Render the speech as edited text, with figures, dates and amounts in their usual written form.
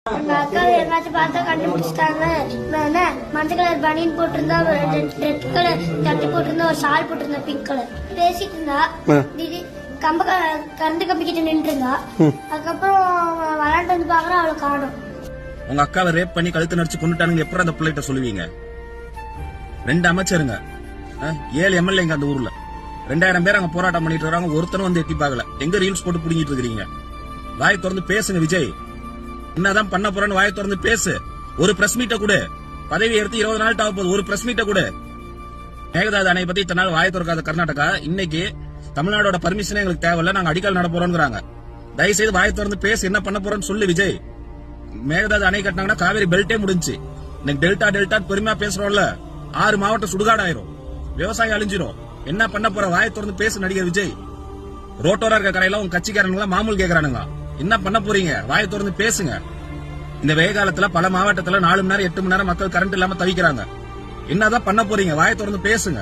எங்க அக்கா எங்காச்சும் பார்த்தா கண்டுபிடிச்சிட்டாங்க. மஞ்சள் கலர் பனியன் போட்டிருந்தா, ரெட் கலர் சட்டை போட்டிருந்தா, ஒரு ஷால் போட்டிருந்தா பிங்க் கலர். பேசிட்டு இருந்தா கரண்ட் கம்பி கிட்ட நின்று இருந்தா. அதுக்கப்புறம் விளையாண்டு வந்து பாக்குறோம், அவளை காணும். உங்க அக்காவை ரேப் பண்ணி கழுத்து நடிச்சு கொண்டுட்டானுங்க. எப்பறம் அந்த பிள்ளைகிட்ட சொல்லுவீங்க? 2 அமைச்சருங்க, 7 எம்எல்ஏங்க அந்த ஊர்ல, 2000 பேர் அங்க போராட்டம் பண்ணிட்டு இருக்காங்க. ஒருத்தனும் வந்து எட்டி பாக்கல. எங்க ரீல்ஸ் போட்டு புடிங்கிட்டு இருக்கீங்க? வாய் திறந்து பேசுங்க விஜய். என்னதான் பண்ண போறேன்னு வாய் திறந்து பேசு. ஒரு பிரஸ் மீட்ட கூட, பதவி எடுத்து 20 நாள் ஆக போகுது, ஒரு பிரஸ் மீட்ட கூட. மேகதாது அணை பத்தி இத்தனை நாள் வாய் திறக்காத கர்நாடகா இன்னைக்கு தமிழ்நாடோட பர்மிஷனே எங்களுக்கு தேவையில்ல, நாங்க அடிக்கல் நட போறோம்ங்கிறாங்க. தயவு செய்து வாய் திறந்து பேசு, என்ன பண்ண போறோம்னு சொல்லு விஜய். மேகதாது அணை கட்டினாங்கன்னா காவேரி பெல்ட்டே முடிஞ்சு. இன்னைக்கு டெல்டா பெருமையா பேசுறோம்ல, 6 மாவட்டம் சுடுகாடு ஆயிரும், விவசாயம் அழிஞ்சிரும். என்ன பண்ண போற? வாய் திறந்து பேசு நடிகர் விஜய். ரோட்டோரா இருக்க கடையில உங்க கட்சிக்காரங்களா மாமூல் கேக்குறானுங்க. என்ன பண்ண போறீங்க? வாய் திறந்து பேசுங்க. இந்த வெய காலத்துல பல மாவட்டத்துல 4 மணி நேரம் 8 மணி நேரம் மக்கள் கரண்ட் இல்லாம தவிக்கிறாங்க. என்னதான் பண்ண போறீங்க? வாய் திறந்து பேசுங்க.